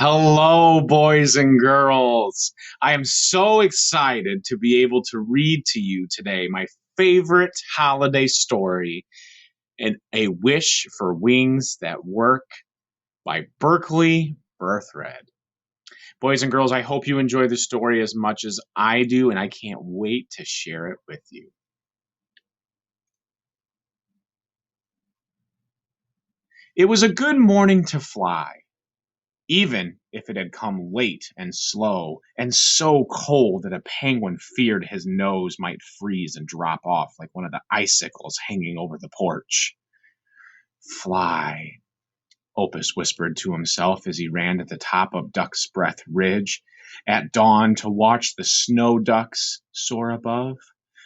Hello, boys and girls. I am so excited to be able to read to you today my favorite holiday story, and A Wish for Wings That Work by Berkeley Birthred. Boys and girls, I hope you enjoy the story as much as I do, and I can't wait to share it with you. It was a good morning to fly, even if it had come late and slow and so cold that a penguin feared his nose might freeze and drop off like one of the icicles hanging over the porch. Fly, Opus whispered to himself as he ran to the top of Duck's Breath Ridge at dawn to watch the snow ducks soar above.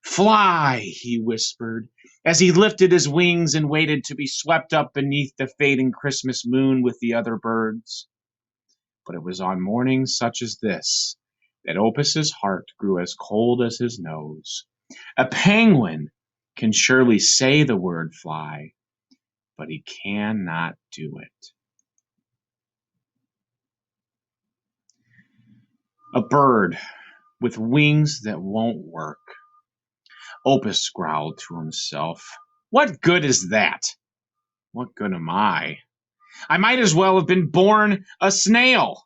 Fly, he whispered, as he lifted his wings and waited to be swept up beneath the fading Christmas moon with the other birds. But it was on mornings such as this that Opus's heart grew as cold as his nose. A penguin can surely say the word fly, but he cannot do it. A bird with wings that won't work. Opus growled to himself. What good is that? What good am I? I might as well have been born a snail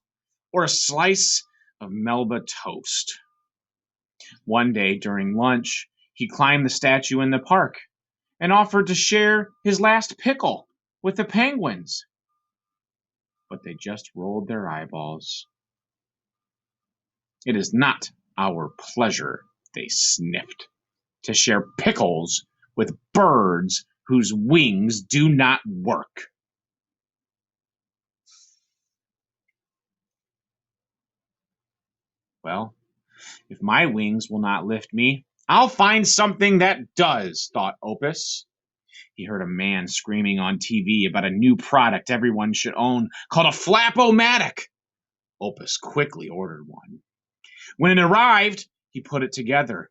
or a slice of Melba toast. One day during lunch, he climbed the statue in the park and offered to share his last pickle with the penguins. But they just rolled their eyeballs. It is not our pleasure, they sniffed, to share pickles with birds whose wings do not work. Well, if my wings will not lift me, I'll find something that does, thought Opus. He heard a man screaming on TV about a new product everyone should own called a flap-o-matic. Opus quickly ordered one. When it arrived, he put it together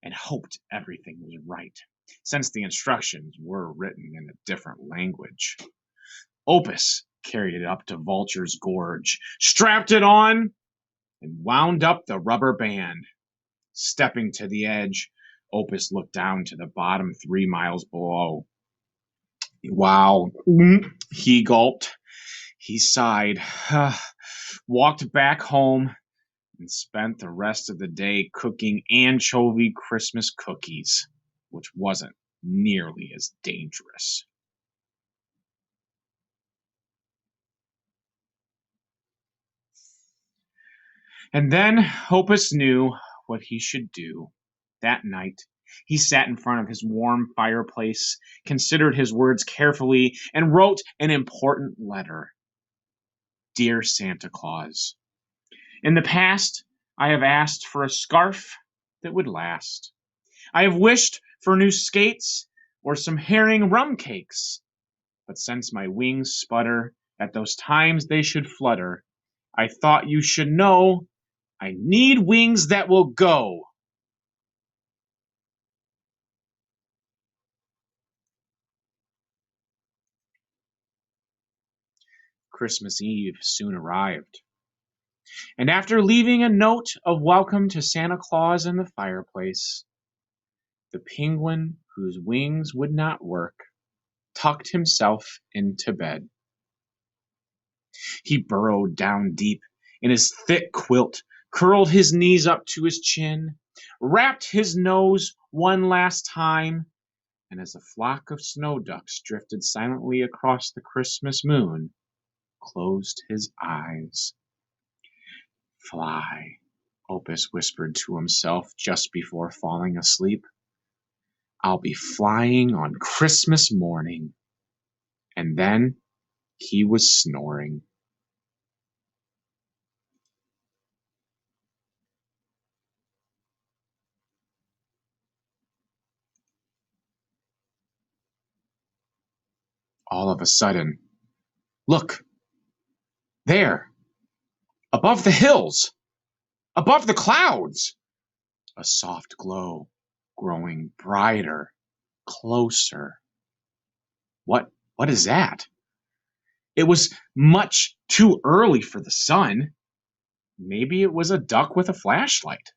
and hoped everything was right, since the instructions were written in a different language. Opus carried it up to Vulture's Gorge, strapped it on, and wound up the rubber band. Stepping to the edge, Opus looked down to the bottom 3 miles below. Wow, he gulped. He sighed, walked back home, and spent the rest of the day cooking anchovy Christmas cookies, which wasn't nearly as dangerous. And then Opus knew what he should do. That night, he sat in front of his warm fireplace, considered his words carefully, and wrote an important letter. Dear Santa Claus, in the past, I have asked for a scarf that would last. I have wished for new skates or some herring rum cakes. But since my wings sputter at those times they should flutter, I thought you should know I need wings that will go. Christmas Eve soon arrived, and after leaving a note of welcome to Santa Claus in the fireplace, the penguin whose wings would not work tucked himself into bed. He burrowed down deep in his thick quilt, curled his knees up to his chin, wrapped his nose one last time, and as a flock of snow ducks drifted silently across the Christmas moon, closed his eyes. Fly, Opus whispered to himself just before falling asleep. I'll be flying on Christmas morning. And then he was snoring. All of a sudden, look, there, above the hills, above the clouds, a soft glow, growing brighter, closer. What is that? It was much too early for the sun. Maybe it was a duck with a flashlight.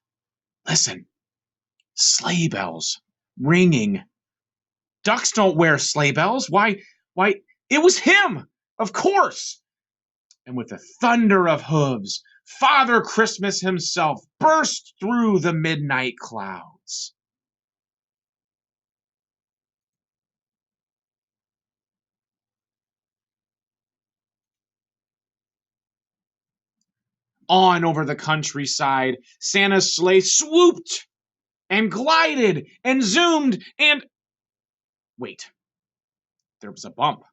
Listen, sleigh bells ringing. Ducks don't wear sleigh bells. Why, it was him, of course. And with a thunder of hooves, Father Christmas himself burst through the midnight clouds. On over the countryside, Santa's sleigh swooped and glided and zoomed and. Wait, there was a bump,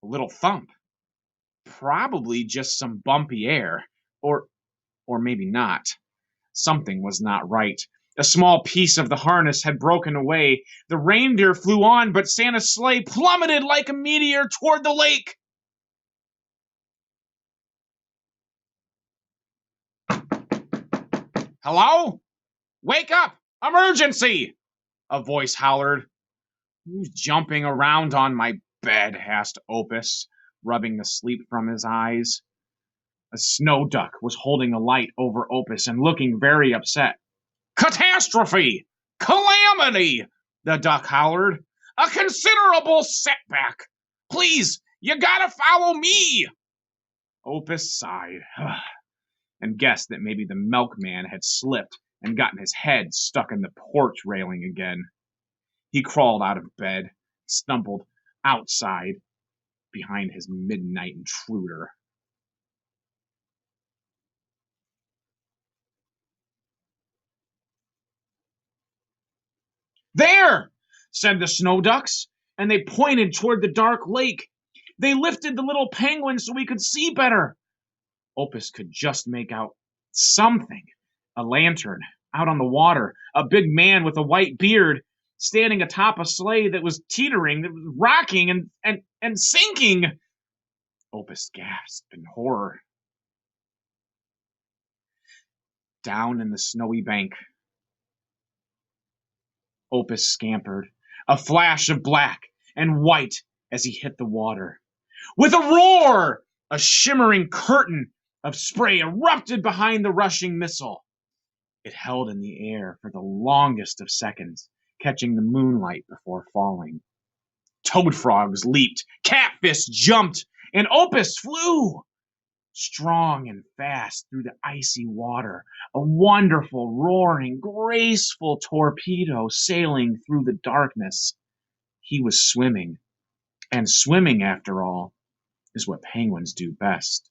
a little thump. Probably just some bumpy air, or maybe not. Something was not right. A small piece of the harness had broken away. The reindeer flew on, but Santa's sleigh plummeted like a meteor toward the lake. Hello? Wake up! Emergency! A voice hollered. Who's jumping around on my bed? Asked Opus, rubbing the sleep from his eyes. A snow duck was holding a light over Opus and looking very upset. Catastrophe! Calamity! The duck hollered. A considerable setback! Please, you gotta follow me! Opus sighed and guessed that maybe the milkman had slipped and gotten his head stuck in the porch railing again. He crawled out of bed, stumbled outside behind his midnight intruder. There! Said the snow ducks, and they pointed toward the dark lake. They lifted the little penguin so we could see better. Opus could just make out something. A lantern out on the water, a big man with a white beard standing atop a sleigh that was teetering, that was rocking and sinking. Opus gasped in horror. Down in the snowy bank, Opus scampered, a flash of black and white as he hit the water. With a roar, a shimmering curtain of spray erupted behind the rushing missile. It held in the air for the longest of seconds, catching the moonlight before falling. Toad frogs leaped, catfish jumped, and Opus flew. Strong and fast through the icy water, a wonderful, roaring, graceful torpedo sailing through the darkness. He was swimming, and swimming, after all, is what penguins do best.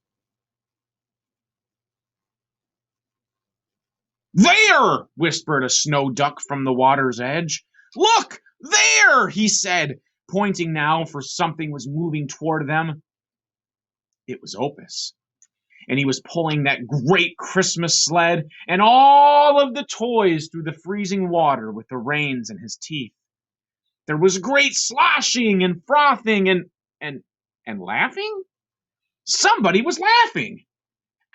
There! Whispered a snow duck from the water's edge. Look! There! He said, pointing now for something was moving toward them. It was Opus, and he was pulling that great Christmas sled and all of the toys through the freezing water with the reins in his teeth. There was great sloshing and frothing and laughing. Somebody was laughing.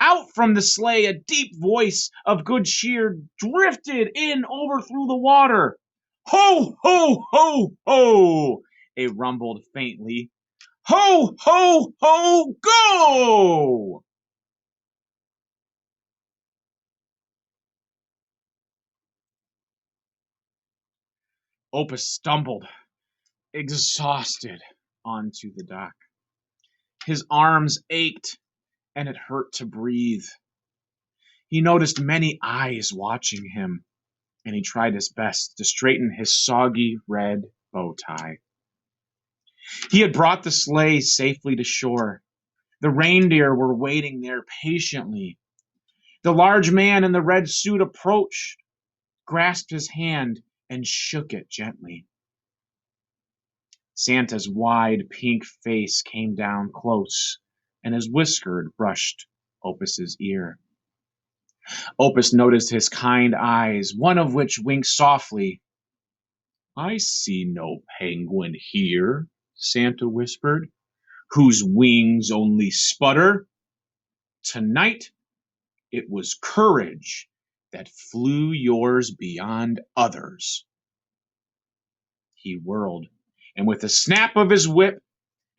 Out from the sleigh, a deep voice of good cheer drifted in over through the water. Ho, ho, ho, ho! It rumbled faintly. Ho, ho, ho, go! Opus stumbled, exhausted, onto the dock. His arms ached, and it hurt to breathe. He noticed many eyes watching him, and he tried his best to straighten his soggy red bow tie. He had brought the sleigh safely to shore. The reindeer were waiting there patiently. The large man in the red suit approached, grasped his hand, and shook it gently. Santa's wide pink face came down close, and his whisker brushed Opus's ear. Opus noticed his kind eyes, one of which winked softly. I see no penguin here, Santa whispered, whose wings only sputter. Tonight it was courage that flew yours beyond others. He whirled, and with a snap of his whip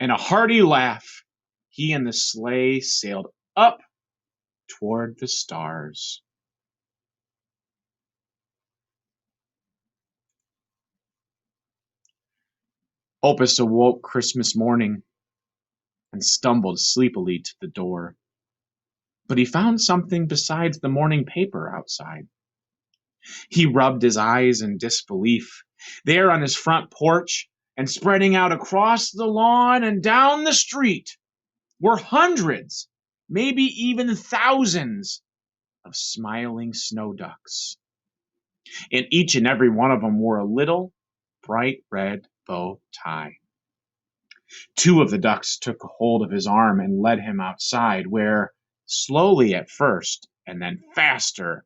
and a hearty laugh, he and the sleigh sailed up toward the stars. Opus awoke Christmas morning and stumbled sleepily to the door. But he found something besides the morning paper outside. He rubbed his eyes in disbelief. There on his front porch and spreading out across the lawn and down the street were hundreds, maybe even thousands, of smiling snow ducks. And each and every one of them wore a little bright red bow tie. Two of the ducks took hold of his arm and led him outside, where, slowly at first and then faster,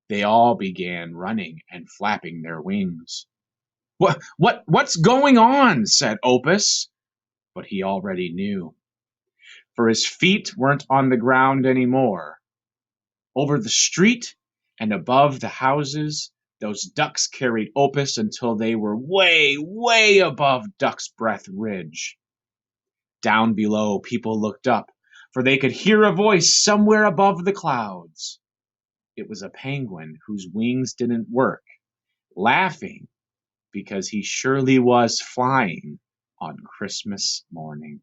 they all began running and flapping their wings. What's going on? Said Opus, but he already knew, for his feet weren't on the ground anymore. Over the street and above the houses, those ducks carried Opus until they were way, way above Duck's Breath Ridge. Down below, people looked up, for they could hear a voice somewhere above the clouds. It was a penguin whose wings didn't work, laughing because he surely was flying on Christmas morning.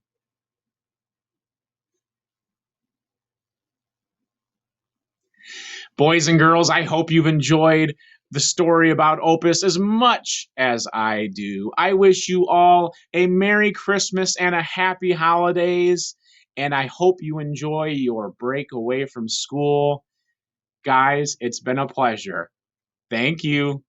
Boys and girls, I hope you've enjoyed the story about Opus as much as I do. I wish you all a Merry Christmas and a Happy Holidays, and I hope you enjoy your break away from school. Guys, it's been a pleasure. Thank you.